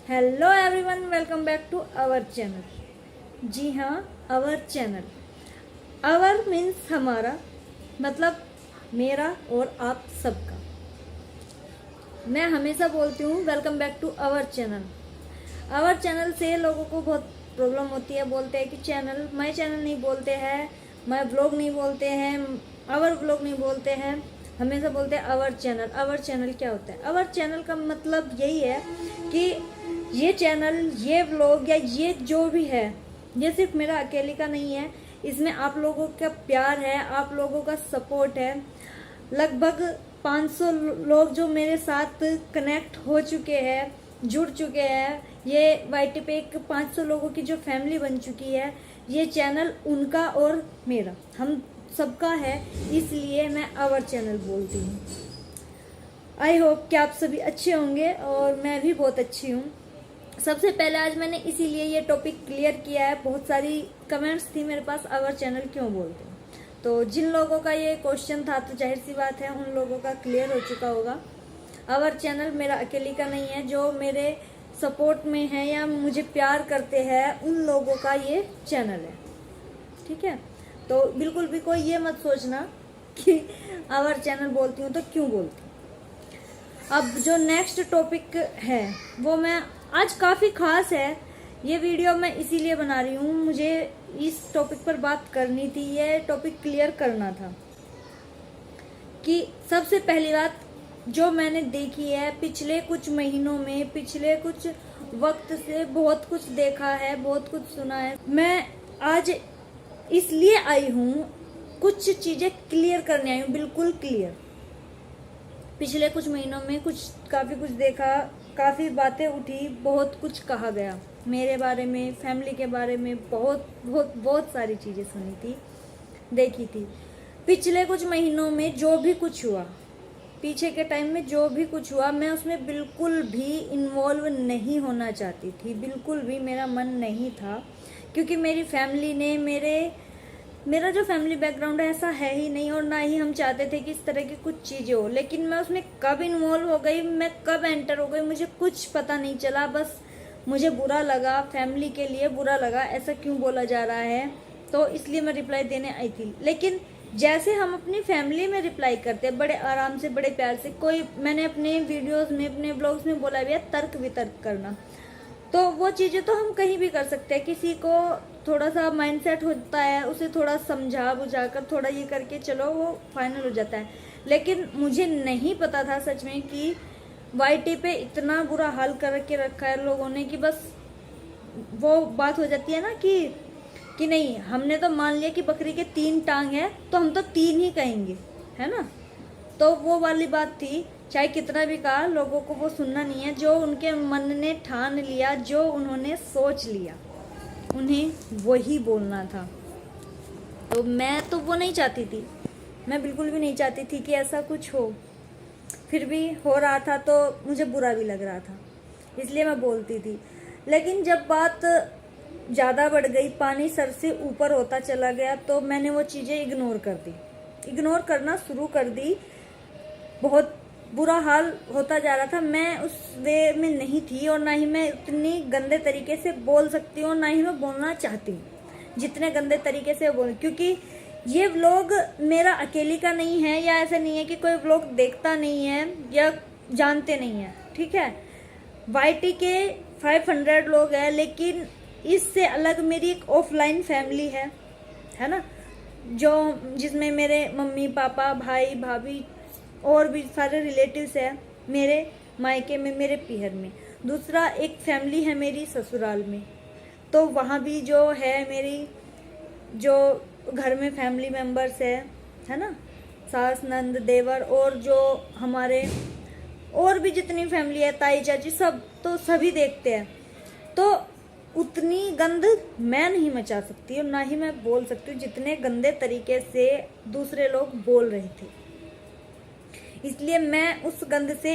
Hello everyone, welcome back to our channel. जी हाँ, our channel. Hour means हमारा, मतलब मेरा और आप सबका। मैं हमेशा बोलती हूँ welcome back to our channel. Our channel से लोगों को बहुत प्रॉब्लम होती है, बोलते हैं कि चैनल, माय चैनल नहीं बोलते हैं, माय व्लॉग नहीं बोलते हैं, आवर व्लॉग नहीं बोलते हैं, हमेशा बोलते हैं आवर चैनल। आवर चैनल क्या होता है? आवर चैनल का मतलब यही है कि ये चैनल, ये व्लॉग या ये जो भी है, ये सिर्फ मेरा अकेले का नहीं है। इसमें आप लोगों का प्यार है, आप लोगों का सपोर्ट है। लगभग 500 लोग जो मेरे साथ कनेक्ट हो चुके हैं, जुड़ चुके हैं। ये वाईटी पे एक 500 लोगों की जो फैमिली बन चुकी है। ये चैनल उनका और मेरा, हम सबका है, इसलिए मैं आवर चैनल बोलती हूँ। आई होप कि आप सभी अच्छे होंगे और मैं भी बहुत अच्छी हूँ। सबसे पहले आज मैंने इसीलिए ये टॉपिक क्लियर किया है। बहुत सारी कमेंट्स थी मेरे पास, आवर चैनल क्यों बोलते हैं। तो जिन लोगों का ये क्वेश्चन था, तो जाहिर सी बात है उन लोगों का क्लियर हो चुका होगा। आवर चैनल मेरा अकेले का नहीं है, जो मेरे सपोर्ट में है या मुझे प्यार करते हैं उन लोगों का ये चैनल है। ठीक है, तो बिल्कुल भी कोई ये मत सोचना कि आवर चैनल बोलती हूँ तो क्यों बोलती हूँ। अब जो नेक्स्ट टॉपिक है वो मैं आज काफ़ी खास है। ये वीडियो मैं इसीलिए बना रही हूँ, मुझे इस टॉपिक पर बात करनी थी, ये टॉपिक क्लियर करना था। कि सबसे पहली बात जो मैंने देखी है पिछले कुछ महीनों में, पिछले कुछ वक्त से बहुत कुछ देखा है, बहुत कुछ सुना है। मैं आज इसलिए आई हूँ, कुछ चीज़ें क्लियर करने आई हूँ, बिल्कुल क्लियर। पिछले कुछ महीनों में काफ़ी कुछ देखा, काफ़ी बातें उठी, बहुत कुछ कहा गया मेरे बारे में, फैमिली के बारे में, बहुत बहुत बहुत सारी चीज़ें सुनी थी, देखी थी। पिछले कुछ महीनों में जो भी कुछ हुआ, पीछे के टाइम में जो भी कुछ हुआ, मैं उसमें बिल्कुल भी इन्वॉल्व नहीं होना चाहती थी, बिल्कुल भी मेरा मन नहीं था। क्योंकि मेरी फैमिली ने, मेरा जो फैमिली बैकग्राउंड है ऐसा है ही नहीं, और ना ही हम चाहते थे कि इस तरह की कुछ चीज़ें हो। लेकिन मैं उसमें कब इन्वॉल्व हो गई, मैं कब एंटर हो गई, मुझे कुछ पता नहीं चला। बस मुझे बुरा लगा, फैमिली के लिए बुरा लगा, ऐसा क्यों बोला जा रहा है, तो इसलिए मैं रिप्लाई देने आई थी। लेकिन जैसे हम अपनी फैमिली में रिप्लाई करते हैं, बड़े आराम से, बड़े प्यार से, मैंने अपने वीडियोज़ में, अपने ब्लॉग्स में बोला भी है, तर्क वितर्क करना, तो वो चीज़ें तो हम कहीं भी कर सकते हैं। किसी को थोड़ा सा माइंडसेट होता है, उसे थोड़ा समझा बुझा कर, थोड़ा ये करके चलो, वो फाइनल हो जाता है। लेकिन मुझे नहीं पता था सच में कि वाईटी पे इतना बुरा हाल कर के रखा है लोगों ने, कि बस वो बात हो जाती है ना कि नहीं, हमने तो मान लिया कि बकरी के 3 टांग है तो हम तो 3 ही कहेंगे, है ना। तो वो वाली बात थी, चाहे कितना भी कहा, लोगों को वो सुनना नहीं है। जो उनके मन ने ठान लिया, जो उन्होंने सोच लिया, उन्हें वही बोलना था। तो मैं तो वो नहीं चाहती थी, मैं बिल्कुल भी नहीं चाहती थी कि ऐसा कुछ हो। फिर भी हो रहा था तो मुझे बुरा भी लग रहा था, इसलिए मैं बोलती थी। लेकिन जब बात ज़्यादा बढ़ गई, पानी सर से ऊपर होता चला गया, तो मैंने वो चीज़ें इग्नोर कर दी, इग्नोर करना शुरू कर दी। बहुत बुरा हाल होता जा रहा था, मैं उस वे में नहीं थी, और ना ही मैं उतनी गंदे तरीके से बोल सकती हूँ, ना ही मैं बोलना चाहती हूँ जितने गंदे तरीके से बोल। क्योंकि ये व्लॉग मेरा अकेली का नहीं है, या ऐसा नहीं है कि कोई व्लॉग देखता नहीं है या जानते नहीं है। ठीक है, वाईटी के 500 लोग हैं, लेकिन इससे अलग मेरी एक ऑफलाइन फैमिली है ना, जिसमें मेरे मम्मी पापा, भाई भाभी और भी सारे रिलेटिव्स हैं मेरे मायके में, मेरे पीहर में। दूसरा एक फैमिली है मेरी ससुराल में, तो वहाँ भी जो है मेरी, जो घर में फैमिली मेम्बर्स है ना, सास नंद देवर, और जो हमारे और भी जितनी फैमिली है, ताई चाची, सब, तो सभी देखते हैं। तो उतनी गंद मैं नहीं मचा सकती, और ना ही मैं बोल सकती हूँ जितने गंदे तरीके से दूसरे लोग बोल रहे थे। इसलिए मैं उस गंद से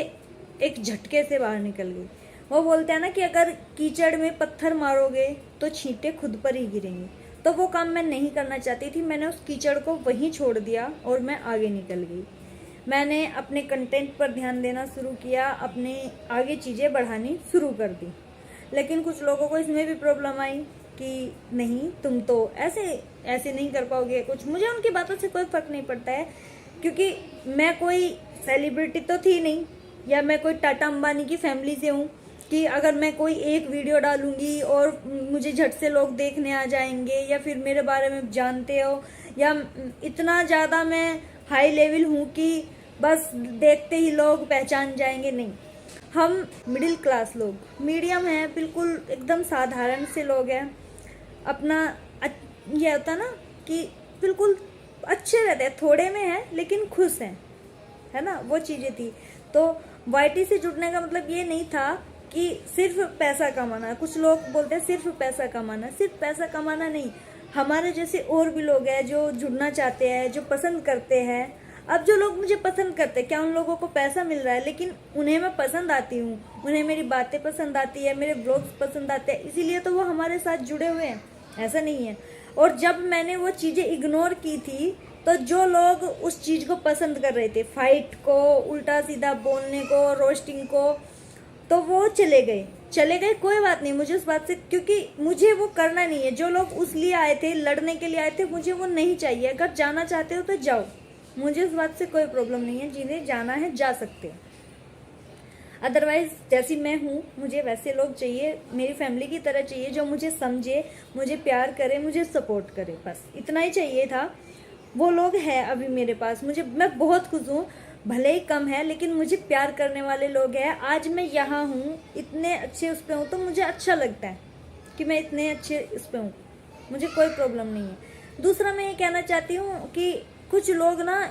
एक झटके से बाहर निकल गई। वो बोलते हैं ना कि अगर कीचड़ में पत्थर मारोगे तो छींटे खुद पर ही गिरेंगे, तो वो काम मैं नहीं करना चाहती थी। मैंने उस कीचड़ को वहीं छोड़ दिया और मैं आगे निकल गई। मैंने अपने कंटेंट पर ध्यान देना शुरू किया, अपने आगे चीज़ें बढ़ानी शुरू कर दी। लेकिन कुछ लोगों को इसमें भी प्रॉब्लम आई कि नहीं, तुम तो ऐसे ऐसे नहीं कर पाओगे कुछ। मुझे उनकी बातों से कोई फ़र्क नहीं पड़ता है, क्योंकि मैं कोई सेलिब्रिटी तो थी नहीं, या मैं कोई टाटा अंबानी की फैमिली से हूँ कि अगर मैं कोई एक वीडियो डालूंगी और मुझे झट से लोग देखने आ जाएंगे, या फिर मेरे बारे में जानते हो, या इतना ज़्यादा मैं हाई लेवल हूँ कि बस देखते ही लोग पहचान जाएंगे। नहीं, हम मिडिल क्लास लोग, मीडियम हैं, बिल्कुल एकदम साधारण से लोग हैं। अपना ये होता ना कि बिल्कुल अच्छे रहते हैं, थोड़े में है लेकिन खुश हैं, है ना, वो चीज़ें थी। तो वाईटी से जुड़ने का मतलब ये नहीं था कि सिर्फ पैसा कमाना। कुछ लोग बोलते हैं सिर्फ पैसा कमाना, सिर्फ पैसा कमाना नहीं, हमारे जैसे और भी लोग हैं जो जुड़ना चाहते हैं, जो पसंद करते हैं। अब जो लोग मुझे पसंद करते हैं, क्या उन लोगों को पैसा मिल रहा है? लेकिन उन्हें मैं पसंद आती हूँ, उन्हें मेरी बातें पसंद आती है, मेरे ब्लॉग्स पसंद आते हैं, इसीलिए तो वो हमारे साथ जुड़े हुए हैं, ऐसा नहीं है। और जब मैंने वो चीज़ें इग्नोर की थी, तो जो लोग उस चीज़ को पसंद कर रहे थे, फाइट को, उल्टा सीधा बोलने को, रोस्टिंग को, तो वो चले गए। कोई बात नहीं मुझे उस बात से, क्योंकि मुझे वो करना नहीं है। जो लोग उस लिए आए थे, लड़ने के लिए आए थे, मुझे वो नहीं चाहिए। अगर जाना चाहते हो तो जाओ, मुझे उस बात से कोई प्रॉब्लम नहीं है। जिन्हें जाना है जा सकते हैं, अदरवाइज जैसी मैं हूँ मुझे वैसे लोग चाहिए, मेरी फैमिली की तरह चाहिए, जो मुझे समझे, मुझे प्यार करे, मुझे सपोर्ट करे, बस इतना ही चाहिए था। वो लोग हैं अभी मेरे पास, मैं बहुत खुश हूँ। भले ही कम है लेकिन मुझे प्यार करने वाले लोग हैं। आज मैं यहाँ हूँ, इतने अच्छे उस पर हूँ, तो मुझे अच्छा लगता है कि मैं इतने अच्छे उस पर हूँ, मुझे कोई प्रॉब्लम नहीं है। दूसरा मैं ये कहना चाहती हूँ कि कुछ लोग ना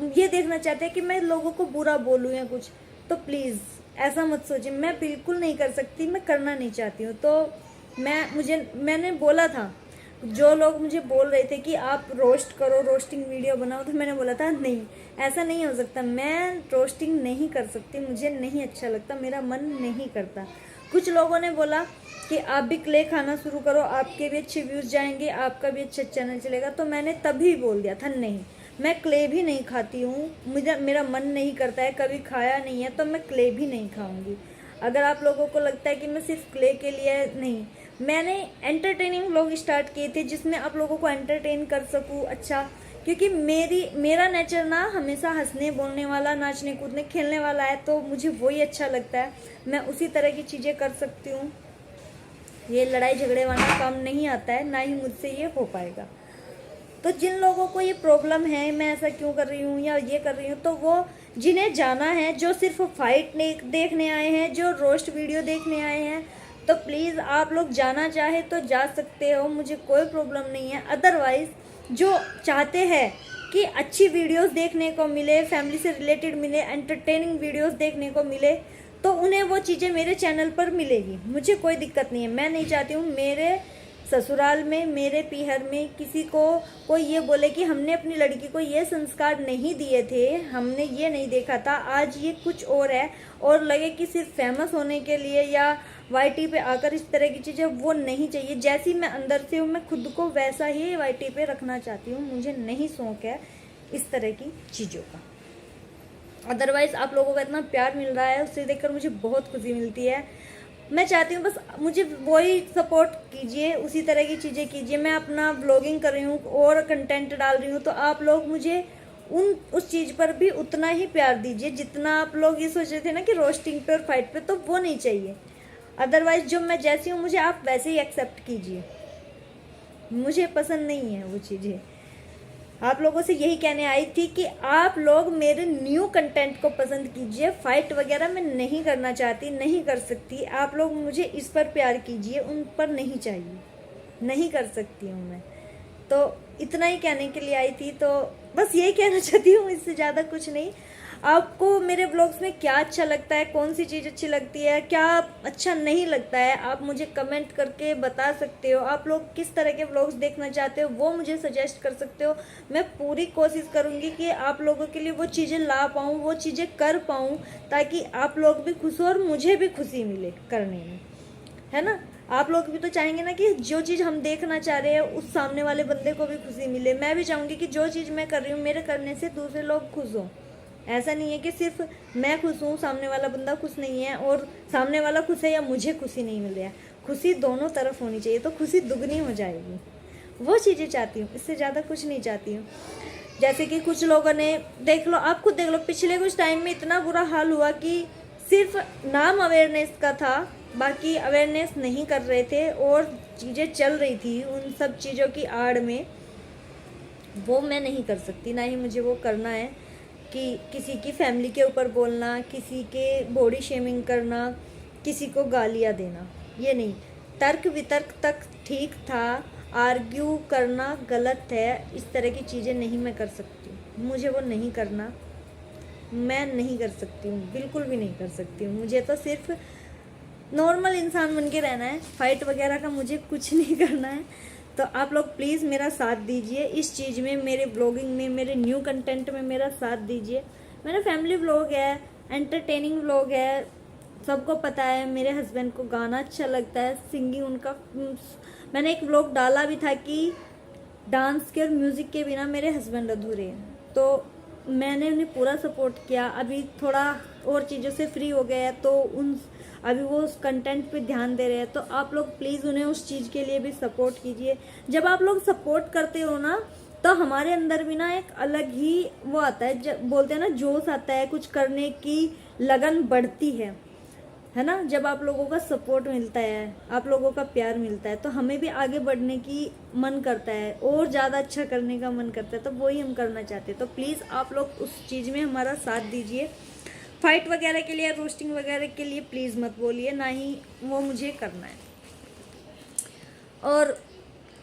ये देखना चाहते हैं कि मैं लोगों को बुरा बोलूँ या कुछ, तो प्लीज़ ऐसा मत सोचिए। मैं बिल्कुल नहीं कर सकती, मैं करना नहीं चाहती हूँ। तो मैंने बोला था, जो लोग मुझे बोल रहे थे कि आप रोस्ट करो, रोस्टिंग वीडियो बनाओ, तो मैंने बोला था नहीं, ऐसा नहीं हो सकता, मैं रोस्टिंग नहीं कर सकती, मुझे नहीं अच्छा लगता, मेरा मन नहीं करता। कुछ लोगों ने बोला कि आप भी क्ले खाना शुरू करो, आपके भी अच्छे व्यूज़ जाएंगे, आपका भी अच्छा चैनल चलेगा। तो मैंने तभी बोल दिया था नहीं, मैं क्ले भी नहीं खाती हूँ, मेरा मन नहीं करता है, कभी खाया नहीं है, तो मैं क्ले भी नहीं खाऊंगी। अगर आप लोगों को लगता है कि मैं सिर्फ क्ले के लिए, नहीं, मैंने एंटरटेनिंग व्लॉग स्टार्ट किए थे जिसमें आप लोगों को एंटरटेन कर सकूँ अच्छा, क्योंकि मेरा नेचर ना हमेशा हंसने बोलने वाला, नाचने कूदने खेलने वाला है, तो मुझे वही अच्छा लगता है। मैं उसी तरह की चीज़ें कर सकती हूँ। ये लड़ाई झगड़े वाला काम नहीं आता है, ना ही मुझसे ये हो पाएगा। तो जिन लोगों को ये प्रॉब्लम है, मैं ऐसा क्यों कर रही हूँ या ये कर रही हूँ, तो वो जिन्हें जाना है, जो सिर्फ फाइट देखने आए हैं, जो रोस्ट वीडियो देखने आए हैं, तो प्लीज़ आप लोग जाना चाहे तो जा सकते हो, मुझे कोई प्रॉब्लम नहीं है। अदरवाइज़ जो चाहते हैं कि अच्छी वीडियोस देखने को मिले, फैमिली से रिलेटेड मिले, एंटरटेनिंग वीडियोस देखने को मिले, तो उन्हें वो चीज़ें मेरे चैनल पर मिलेगी, मुझे कोई दिक्कत नहीं है। मैं नहीं चाहती हूँ मेरे ससुराल में, मेरे पीहर में किसी को कोई ये बोले कि हमने अपनी लड़की को ये संस्कार नहीं दिए थे, हमने ये नहीं देखा था, आज ये कुछ और है, और लगे कि सिर्फ फेमस होने के लिए या वाईटी पे आकर इस तरह की चीज़ें, वो नहीं चाहिए। जैसी मैं अंदर से हूँ, मैं खुद को वैसा ही वाईटी पे रखना चाहती हूँ, मुझे नहीं शौक है इस तरह की चीज़ों का। अदरवाइज़ आप लोगों का इतना प्यार मिल रहा है, उससे देखकर मुझे बहुत खुशी मिलती है। मैं चाहती हूँ बस मुझे वही सपोर्ट कीजिए, उसी तरह की चीज़ें कीजिए। मैं अपना ब्लॉगिंग कर रही हूँ और कंटेंट डाल रही हूँ, तो आप लोग मुझे उस चीज़ पर भी उतना ही प्यार दीजिए जितना आप लोग ये सोच रहे थे ना कि रोस्टिंग पे और फाइट पे, तो वो नहीं चाहिए। अदरवाइज़ जो मैं जैसी हूँ मुझे आप वैसे ही एक्सेप्ट कीजिए, मुझे पसंद नहीं है वो चीज़ें। आप लोगों से यही कहने आई थी कि आप लोग मेरे न्यू कंटेंट को पसंद कीजिए, फाइट वगैरह मैं नहीं करना चाहती, नहीं कर सकती। आप लोग मुझे इस पर प्यार कीजिए, उन पर नहीं चाहिए, नहीं कर सकती हूँ मैं। तो इतना ही कहने के लिए आई थी, तो बस यही कहना चाहती हूँ, इससे ज़्यादा कुछ नहीं। आपको मेरे ब्लॉग्स में क्या अच्छा लगता है, कौन सी चीज़ अच्छी लगती है, क्या अच्छा नहीं लगता है, आप मुझे कमेंट करके बता सकते हो। आप लोग किस तरह के ब्लॉग्स देखना चाहते हो वो मुझे सजेस्ट कर सकते हो। मैं पूरी कोशिश करूँगी कि आप लोगों के लिए वो चीज़ें ला पाऊँ, वो चीज़ें कर पाऊँ, ताकि आप लोग भी खुश हो और मुझे भी खुशी मिले करने में, है ना। आप लोग भी तो चाहेंगे ना कि जो चीज़ हम देखना चाह रहे हैं उस सामने वाले बंदे को भी खुशी मिले। मैं भी चाहूँगी कि जो चीज़ मैं कर रही हूँ मेरे करने से दूसरे लोग खुश हों, ऐसा नहीं है कि सिर्फ मैं खुश हूँ, सामने वाला बंदा खुश नहीं है, और सामने वाला खुश है या मुझे खुशी नहीं मिल रही है। खुशी दोनों तरफ होनी चाहिए, तो खुशी दुगनी हो जाएगी। वो चीज़ें चाहती हूँ, इससे ज़्यादा कुछ नहीं चाहती हूँ। जैसे कि कुछ लोगों ने, देख लो, आप खुद देख लो, पिछले कुछ टाइम में इतना बुरा हाल हुआ कि सिर्फ नाम अवेयरनेस का था, बाकी अवेयरनेस नहीं कर रहे थे और चीज़ें चल रही थी उन सब चीज़ों की आड़ में। वो मैं नहीं कर सकती, ना ही मुझे वो करना है कि किसी की फैमिली के ऊपर बोलना, किसी के बॉडी शेमिंग करना, किसी को गालियाँ देना, ये नहीं। तर्क वितर्क तक ठीक था, आर्ग्यू करना गलत है, इस तरह की चीज़ें नहीं मैं कर सकती, मुझे वो नहीं करना, मैं नहीं कर सकती हूँ, बिल्कुल भी नहीं कर सकती हूँ। मुझे तो सिर्फ नॉर्मल इंसान बन के रहना है, फाइट वगैरह का मुझे कुछ नहीं करना है। तो आप लोग प्लीज़ मेरा साथ दीजिए इस चीज़ में, मेरे ब्लॉगिंग में, मेरे न्यू कंटेंट में मेरा साथ दीजिए। मेरा फैमिली व्लॉग है, एंटरटेनिंग व्लॉग है, सबको पता है। मेरे हस्बैंड को गाना अच्छा लगता है, सिंगिंग उनका, मैंने एक व्लॉग डाला भी था कि डांस के और म्यूज़िक के बिना मेरे हस्बैंड अधूरे हैं, तो मैंने उन्हें पूरा सपोर्ट किया। अभी थोड़ा और चीज़ों से फ्री हो गया है, तो अभी वो उस कंटेंट पे ध्यान दे रहे हैं। तो आप लोग प्लीज़ उन्हें उस चीज़ के लिए भी सपोर्ट कीजिए। जब आप लोग सपोर्ट करते हो ना, तो हमारे अंदर भी ना एक अलग ही वो आता है, जब बोलते हैं ना जोश आता है, कुछ करने की लगन बढ़ती है ना। जब आप लोगों का सपोर्ट मिलता है, आप लोगों का प्यार मिलता है, तो हमें भी आगे बढ़ने की मन करता है और ज़्यादा अच्छा करने का मन करता है। तो वही हम करना चाहते हैं। तो प्लीज़ आप लोग उस चीज़ में हमारा साथ दीजिए। फाइट वगैरह के लिए, रोस्टिंग वगैरह के लिए प्लीज़ मत बोलिए, ना ही वो मुझे करना है। और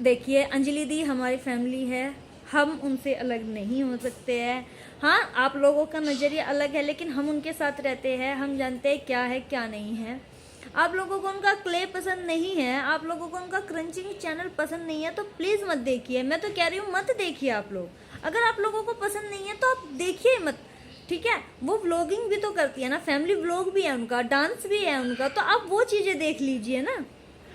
देखिए, अंजलि दी हमारी फैमिली है, हम उनसे अलग नहीं हो सकते हैं। हाँ, आप लोगों का नज़रिया अलग है, लेकिन हम उनके साथ रहते हैं, हम जानते हैं क्या है क्या नहीं है। आप लोगों को उनका क्ले पसंद नहीं है, आप लोगों को उनका क्रंचिंग चैनल पसंद नहीं है, तो प्लीज़ मत देखिए। मैं तो कह रही हूँ मत देखिए आप लोग। अगर आप लोगों को पसंद नहीं है तो आप देखिए मत, ठीक है। वो व्लॉगिंग भी तो करती है ना, फैमिली व्लॉग भी है उनका, डांस भी है उनका, तो आप वो चीज़ें देख लीजिए ना।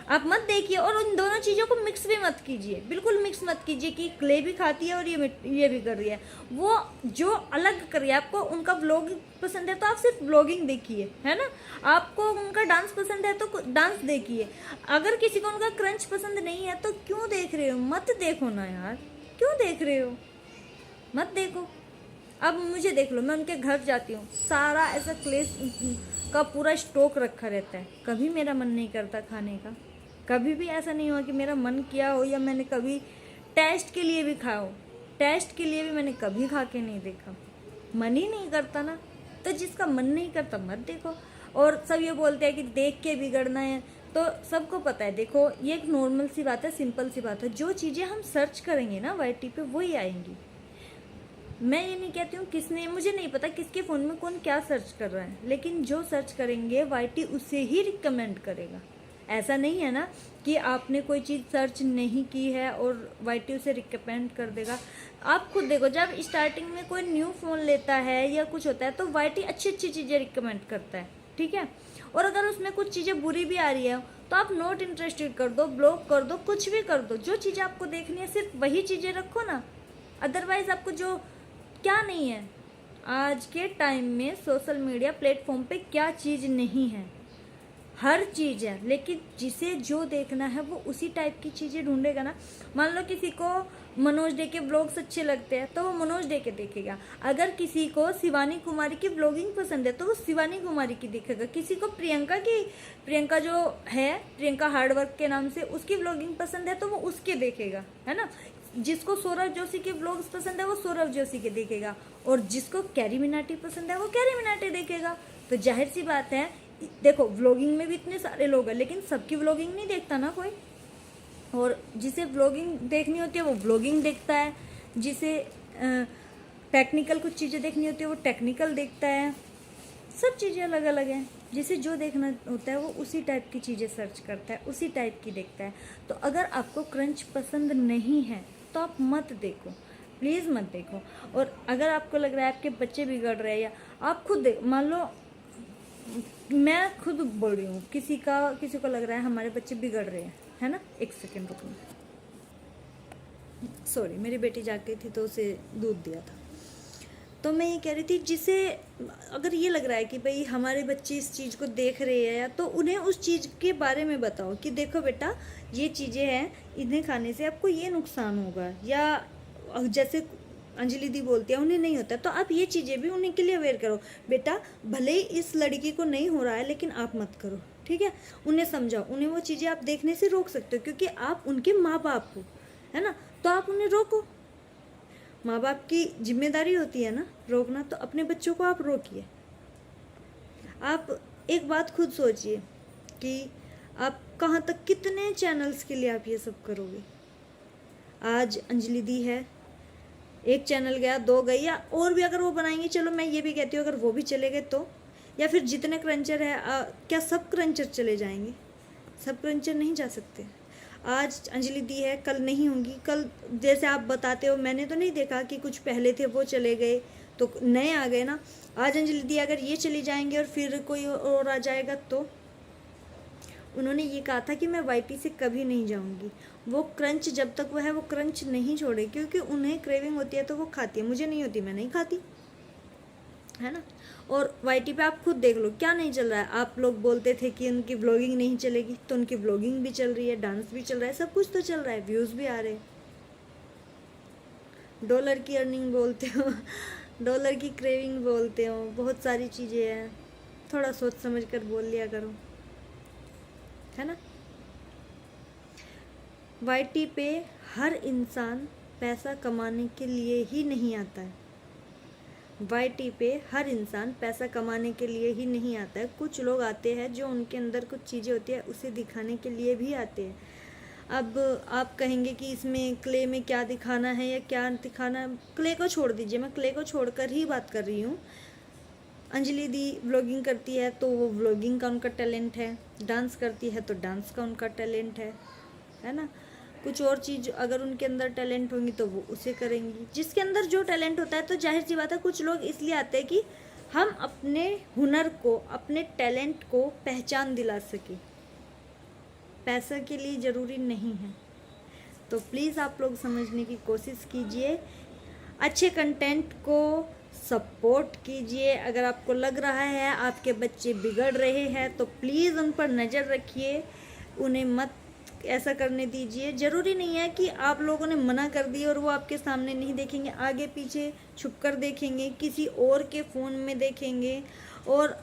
आप मत देखिए, और उन दोनों चीज़ों को मिक्स भी मत कीजिए, बिल्कुल मिक्स मत कीजिए कि क्ले भी खाती है और ये भी कर रही है। वो जो अलग कर रही है, आपको उनका व्लॉग पसंद है तो आप सिर्फ व्लॉगिंग देखिए, है ना। आपको उनका डांस पसंद है तो डांस देखिए। अगर किसी को उनका क्रंच पसंद नहीं है तो क्यों देख रहे हो? मत देखो ना यार, क्यों देख रहे हो? मत देखो। अब मुझे देख लो, मैं उनके घर जाती हूँ, सारा ऐसा क्ले का पूरा स्टॉक रखा रहता है, कभी मेरा मन नहीं करता खाने का। कभी भी ऐसा नहीं हुआ कि मेरा मन किया हो या मैंने कभी टेस्ट के लिए भी खाया हो। टेस्ट के लिए भी मैंने कभी खा के नहीं देखा, मन ही नहीं करता ना। तो जिसका मन नहीं करता मत देखो। और सब ये बोलते हैं कि देख के बिगड़ना है, तो सबको पता है। देखो, ये एक नॉर्मल सी बात है, सिंपल सी बात है। जो चीज़ें हम सर्च करेंगे ना YT पे, वही आएंगी। मैं ये नहीं कहती हूँ किसने, मुझे नहीं पता किसके फ़ोन में कौन क्या सर्च कर रहा है, लेकिन जो सर्च करेंगे YT उसे ही रिकमेंड करेगा। ऐसा नहीं है ना कि आपने कोई चीज़ सर्च नहीं की है और YT उसे रिकमेंड कर देगा। आप खुद देखो, जब स्टार्टिंग में कोई न्यू फ़ोन लेता है या कुछ होता है तो YT अच्छी अच्छी चीज़ें रिकमेंड करता है, ठीक है। और अगर उसमें कुछ चीज़ें बुरी भी आ रही है तो आप नॉट इंटरेस्टेड कर दो, ब्लॉक कर दो, कुछ भी कर दो। जो चीज़ें आपको देखनी है सिर्फ वही चीज़ें रखो ना। अदरवाइज़ आपको जो क्या नहीं है आज के टाइम में सोशल मीडिया प्लेटफॉर्म पे, क्या चीज़ नहीं है? हर चीज़ है, लेकिन जिसे जो देखना है वो उसी टाइप की चीज़ें ढूंढेगा ना। मान लो किसी को मनोज डे के ब्लॉग्स अच्छे लगते हैं तो वो मनोज डे के देखेगा। अगर किसी को शिवानी कुमारी की ब्लॉगिंग पसंद है तो वो शिवानी कुमारी की देखेगा। किसी को प्रियंका जो है, प्रियंका हार्डवर्क के नाम से, उसकी ब्लॉगिंग पसंद है तो वो उसके देखेगा, है ना। जिसको सौरभ जोशी के ब्लॉग्स पसंद है वो सौरभ जोशी के देखेगा, और जिसको कैरी मिनाटी पसंद है वो कैरी मिनाटी देखेगा। तो जाहिर सी बात है, देखो व्लॉगिंग में भी इतने सारे लोग हैं, लेकिन सबकी व्लॉगिंग नहीं देखता ना कोई। और जिसे व्लॉगिंग देखनी होती है वो व्लॉगिंग देखता है, जिसे टेक्निकल कुछ चीज़ें देखनी होती है वो टेक्निकल देखता है। सब चीज़ें अलग अलग हैं। जिसे जो देखना होता है वो उसी टाइप की चीज़ें सर्च करता है, उसी टाइप की देखता है। तो अगर आपको क्रंच पसंद नहीं है तो आप मत देखो, प्लीज़ मत देखो। और अगर आपको लग रहा है आपके बच्चे बिगड़ रहे हैं, या आप खुद देख, मान लो मैं खुद बोल रही हूँ, किसी को लग रहा है हमारे बच्चे बिगड़ रहे हैं, है ना। एक सेकेंड रुको, सॉरी, मेरी बेटी जाग गई थी तो उसे दूध दिया था। तो मैं ये कह रही थी, जिसे अगर ये लग रहा है कि भाई हमारे बच्चे इस चीज़ को देख रहे हैं, तो उन्हें उस चीज़ के बारे में बताओ कि देखो बेटा ये चीज़ें हैं, इन्हें खाने से आपको ये नुकसान होगा, या जैसे अंजलि दी बोलती है उन्हें नहीं होता, तो आप ये चीज़ें भी उन्हीं के लिए अवेयर करो। बेटा भले ही इस लड़की को नहीं हो रहा है, लेकिन आप मत करो, ठीक है। उन्हें समझाओ, उन्हें वो चीज़ें आप देखने से रोक सकते हो, क्योंकि आप उनके माँ बाप हो, है ना। तो आप उन्हें रोको, माँ बाप की जिम्मेदारी होती है ना रोकना, तो अपने बच्चों को आप रोकिए। आप एक बात खुद सोचिए कि आप कहाँ तक, कितने चैनल्स के लिए आप ये सब करोगे। आज अंजलि दी है, एक चैनल गया, 2 गई, या और भी अगर वो बनाएंगे, चलो मैं ये भी कहती हूँ अगर वो भी चले गए तो, या फिर जितने क्रंचर है, क्या सब क्रंचर चले जाएंगे? सब क्रंचर नहीं जा सकते। आज अंजलि दी है, कल नहीं होंगी। कल जैसे आप बताते हो, मैंने तो नहीं देखा कि कुछ पहले थे वो चले गए तो नए आ गए ना। आज अंजलि दी अगर ये चली जाएंगे और फिर कोई और आ जाएगा, तो उन्होंने ये कहा था कि मैं वाईटी से कभी नहीं जाऊंगी। वो क्रंच जब तक वो है, वो क्रंच नहीं छोड़े, क्योंकि उन्हें क्रेविंग होती है तो वो खाती है। मुझे नहीं होती, मैं नहीं खाती, है ना। और वाईटी पे आप खुद देख लो क्या नहीं चल रहा है। आप लोग बोलते थे कि उनकी व्लॉगिंग नहीं चलेगी, तो उनकी व्लॉगिंग भी चल रही है, डांस भी चल रहा है, सब कुछ तो चल रहा है, व्यूज़ भी आ रहे हैं। डॉलर की अर्निंग बोलते हो, डॉलर की क्रेविंग बोलते हो, बहुत सारी चीज़ें हैं। थोड़ा सोच समझ कर बोल लिया करो, है ना। वाईटी पे हर इंसान पैसा कमाने के लिए ही नहीं आता है। वाईटी पे हर इंसान पैसा कमाने के लिए ही नहीं आता है। कुछ लोग आते हैं जो उनके अंदर कुछ चीज़ें होती है उसे दिखाने के लिए भी आते हैं। अब आप कहेंगे कि इसमें क्ले में क्या दिखाना है या क्या दिखाना है, क्ले को छोड़ दीजिए, मैं क्ले को छोड़कर ही बात कर रही हूँ। अंजलि दी व्लॉगिंग करती है तो वो व्लॉगिंग का उनका टैलेंट है, डांस करती है तो डांस का उनका टैलेंट है ना। कुछ और चीज़ अगर उनके अंदर टैलेंट होंगी तो वो उसे करेंगी। जिसके अंदर जो टैलेंट होता है, तो जाहिर सी बात है कुछ लोग इसलिए आते हैं कि हम अपने हुनर को, अपने टैलेंट को पहचान दिला सके। पैसा के लिए ज़रूरी नहीं है। तो प्लीज़ आप लोग समझने की कोशिश कीजिए, अच्छे कंटेंट को सपोर्ट कीजिए। अगर आपको लग रहा है आपके बच्चे बिगड़ रहे हैं तो प्लीज़ उन पर नज़र रखिए, उन्हें मत ऐसा करने दीजिए। ज़रूरी नहीं है कि आप लोगों ने मना कर दिया और वो आपके सामने नहीं देखेंगे, आगे पीछे छुप कर देखेंगे, किसी और के फ़ोन में देखेंगे। और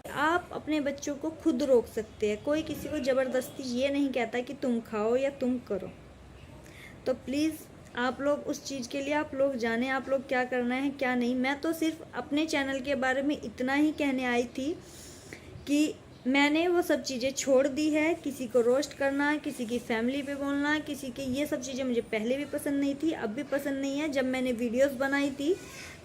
आप अपने बच्चों को खुद रोक सकते हैं, कोई किसी को ज़बरदस्ती ये नहीं कहता कि तुम खाओ या तुम करो। तो प्लीज़ आप लोग उस चीज़ के लिए आप लोग जाने, आप लोग क्या करना है क्या नहीं। मैं तो सिर्फ अपने चैनल के बारे में इतना ही कहने आई थी कि मैंने वो सब चीज़ें छोड़ दी है। किसी को रोस्ट करना, किसी की फैमिली पे बोलना, किसी के, ये सब चीज़ें मुझे पहले भी पसंद नहीं थी, अब भी पसंद नहीं है। जब मैंने वीडियोस बनाई थी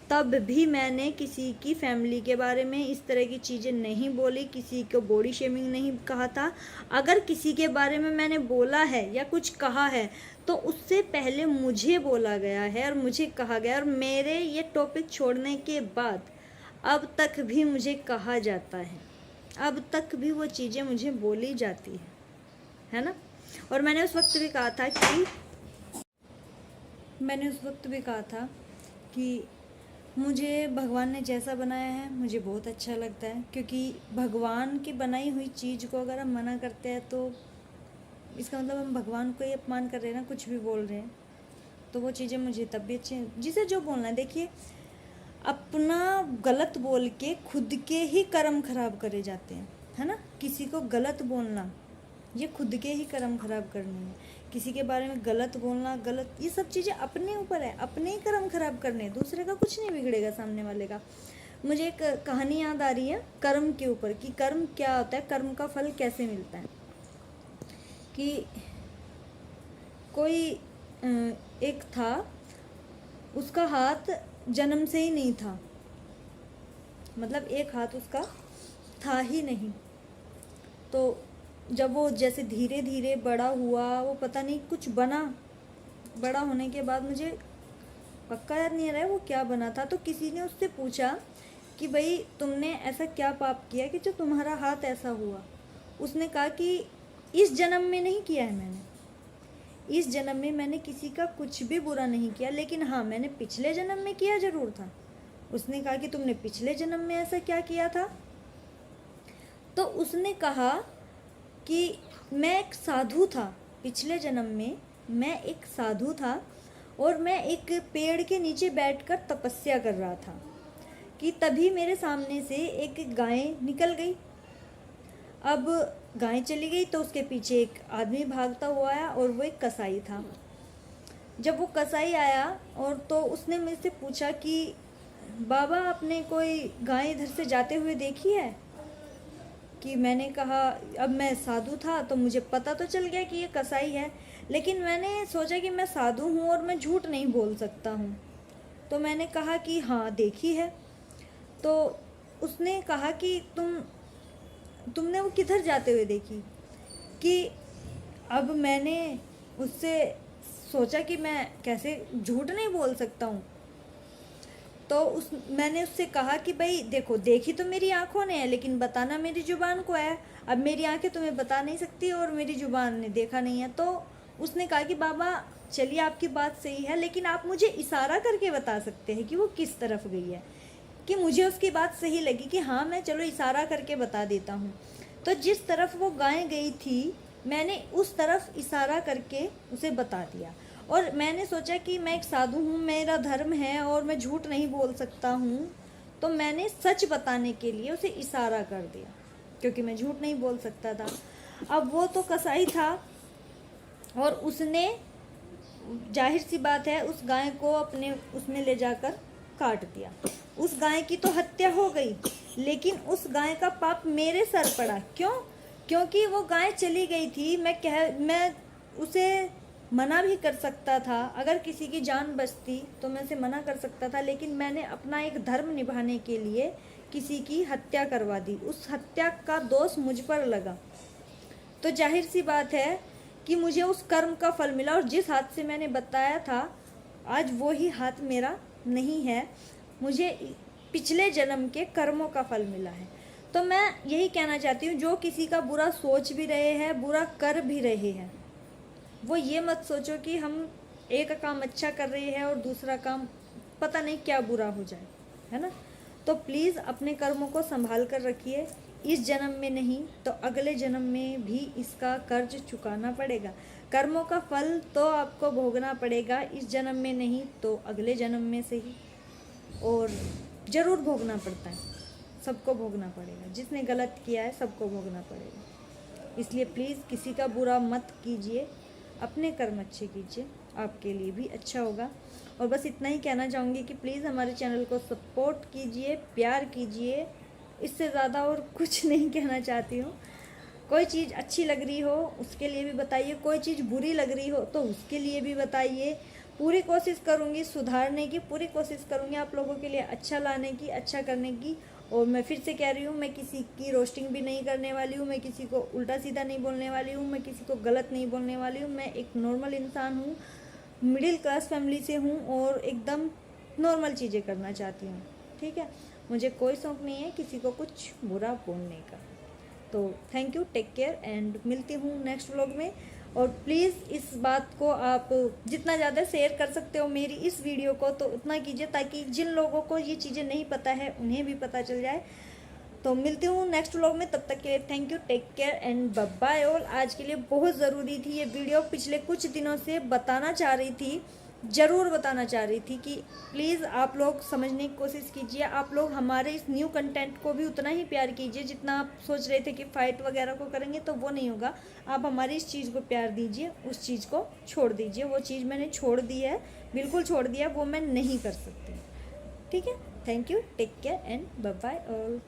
तब भी मैंने किसी की फैमिली के बारे में इस तरह की चीज़ें नहीं बोली, किसी को बॉडी शेमिंग नहीं कहा था। अगर किसी के बारे में मैंने बोला है या कुछ कहा है तो उससे पहले मुझे बोला गया है और मुझे कहा गया, और मेरे ये टॉपिक छोड़ने के बाद अब तक भी मुझे कहा जाता है, अब तक भी वो चीज़ें मुझे बोली जाती है ना। और मैंने उस वक्त भी कहा था कि मुझे भगवान ने जैसा बनाया है मुझे बहुत अच्छा लगता है, क्योंकि भगवान की बनाई हुई चीज़ को अगर हम मना करते हैं तो इसका मतलब हम भगवान को ही अपमान कर रहे हैं ना, कुछ भी बोल रहे हैं। तो वो चीज़ें मुझे तब भी अच्छी, जिसे जो बोलना है। देखिए, अपना गलत बोल के खुद के ही कर्म खराब करे जाते हैं, है ना। किसी को गलत बोलना, ये खुद के ही कर्म खराब करनी है। किसी के बारे में गलत बोलना, गलत, ये सब चीज़ें अपने ऊपर है, अपने ही कर्म खराब करने, दूसरे का कुछ नहीं बिगड़ेगा, सामने वाले का। मुझे एक कहानी याद आ रही है कर्म के ऊपर, कि कर्म क्या होता है, कर्म का फल कैसे मिलता है। कि कोई एक था, उसका हाथ जन्म से ही नहीं था, मतलब एक हाथ उसका था ही नहीं। तो जब वो जैसे धीरे धीरे बड़ा हुआ, वो पता नहीं कुछ बना, बड़ा होने के बाद मुझे पक्का याद नहीं आ रहा है वो क्या बना था। तो किसी ने उससे पूछा कि भाई तुमने ऐसा क्या पाप किया कि जो तुम्हारा हाथ ऐसा हुआ। उसने कहा कि इस जन्म में नहीं किया है मैंने, इस जन्म में मैंने किसी का कुछ भी बुरा नहीं किया, लेकिन हाँ मैंने पिछले जन्म में किया ज़रूर था। उसने कहा कि तुमने पिछले जन्म में ऐसा क्या किया था? तो उसने कहा कि मैं एक साधु था, पिछले जन्म में मैं एक साधु था और मैं एक पेड़ के नीचे बैठकर तपस्या कर रहा था कि तभी मेरे सामने से एक गाय निकल गई। अब गाय चली गई तो उसके पीछे एक आदमी भागता हुआ आया और वो एक कसाई था। जब वो कसाई आया और तो उसने मुझसे से पूछा कि बाबा आपने कोई गाय इधर से जाते हुए देखी है? कि मैंने कहा अब मैं साधु था तो मुझे पता तो चल गया कि ये कसाई है, लेकिन मैंने सोचा कि मैं साधु हूँ और मैं झूठ नहीं बोल सकता हूँ, तो मैंने कहा कि हाँ देखी है। तो उसने कहा कि तुमने वो किधर जाते हुए देखी? कि अब मैंने उससे सोचा कि मैं कैसे झूठ नहीं बोल सकता हूँ, तो मैंने उससे कहा कि भाई देखो, देखी तो मेरी आंखों ने है लेकिन बताना मेरी ज़ुबान को है। अब मेरी आंखें तुम्हें बता नहीं सकती और मेरी ज़ुबान ने देखा नहीं है। तो उसने कहा कि बाबा चलिए आपकी बात सही है, लेकिन आप मुझे इशारा करके बता सकते हैं कि वो किस तरफ गई है। कि मुझे उसकी बात सही लगी कि हाँ मैं चलो इशारा करके बता देता हूँ। तो जिस तरफ वो गाय गई थी मैंने उस तरफ इशारा करके उसे बता दिया, और मैंने सोचा कि मैं एक साधु हूँ, मेरा धर्म है और मैं झूठ नहीं बोल सकता हूँ, तो मैंने सच बताने के लिए उसे इशारा कर दिया क्योंकि मैं झूठ नहीं बोल सकता था। अब वो तो कसाई था और उसने जाहिर सी बात है उस गाय को अपने उसमें ले जाकर काट दिया। उस गाय की तो हत्या हो गई, लेकिन उस गाय का पाप मेरे सर पड़ा। क्यों? क्योंकि वो गाय चली गई थी। मैं उसे मना भी कर सकता था, अगर किसी की जान बचती तो मैं उसे मना कर सकता था, लेकिन मैंने अपना एक धर्म निभाने के लिए किसी की हत्या करवा दी। उस हत्या का दोष मुझ पर लगा, तो जाहिर सी बात है कि मुझे उस कर्म का फल मिला। और जिस हाथ से मैंने बताया था आज वो ही हाथ मेरा नहीं है, मुझे पिछले जन्म के कर्मों का फल मिला है। तो मैं यही कहना चाहती हूँ, जो किसी का बुरा सोच भी रहे हैं, बुरा कर भी रहे हैं, वो ये मत सोचो कि हम एक काम अच्छा कर रहे हैं और दूसरा काम पता नहीं क्या बुरा हो जाए, है ना। तो प्लीज़ अपने कर्मों को संभाल कर रखिए। इस जन्म में नहीं तो अगले जन्म में भी इसका कर्ज चुकाना पड़ेगा। कर्मों का फल तो आपको भोगना पड़ेगा, इस जन्म में नहीं तो अगले जन्म में से ही, और ज़रूर भोगना पड़ता है, सबको भोगना पड़ेगा। जिसने गलत किया है सबको भोगना पड़ेगा। इसलिए प्लीज़ किसी का बुरा मत कीजिए, अपने कर्म अच्छे कीजिए, आपके लिए भी अच्छा होगा। और बस इतना ही कहना चाहूँगी कि प्लीज़ हमारे चैनल को सपोर्ट कीजिए, प्यार कीजिए, इससे ज़्यादा और कुछ नहीं कहना चाहती हूँ। कोई चीज़ अच्छी लग रही हो उसके लिए भी बताइए, कोई चीज़ बुरी लग रही हो तो उसके लिए भी बताइए। पूरी कोशिश करूँगी सुधारने की, पूरी कोशिश करूँगी आप लोगों के लिए अच्छा लाने की, अच्छा करने की। और मैं फिर से कह रही हूँ, मैं किसी की रोस्टिंग भी नहीं करने वाली हूँ, मैं किसी को उल्टा सीधा नहीं बोलने वाली हूँ, मैं किसी को गलत नहीं बोलने वाली हूँ। मैं एक नॉर्मल इंसान हूँ, मिडिल क्लास फैमिली से हूँ और एकदम नॉर्मल चीज़ें करना चाहती हूँ, ठीक है। मुझे कोई शौक़ नहीं है किसी को कुछ बुरा बोलने का। तो thank you, take care and मिलती हूँ नेक्स्ट व्लॉग में। और प्लीज़ इस बात को आप जितना ज़्यादा शेयर कर सकते हो मेरी इस वीडियो को तो उतना कीजिए, ताकि जिन लोगों को ये चीज़ें नहीं पता है उन्हें भी पता चल जाए। तो मिलती हूँ नेक्स्ट व्लॉग में, तब तक के लिए thank you, take care and bye bye all. आज के लिए बहुत ज़रूरी थी ये वीडियो, पिछले कुछ दिनों से बताना चाह रही थी, ज़रूर बताना चाह रही थी कि प्लीज़ आप लोग समझने की कोशिश कीजिए। आप लोग हमारे इस न्यू कंटेंट को भी उतना ही प्यार कीजिए जितना आप सोच रहे थे कि फ़ाइट वगैरह को करेंगे तो वो नहीं होगा। आप हमारी इस चीज़ को प्यार दीजिए, उस चीज़ को छोड़ दीजिए। वो चीज़ मैंने छोड़ दी है, बिल्कुल छोड़ दिया, वो मैं नहीं कर सकती, ठीक है। Thank you, take care and bye bye all.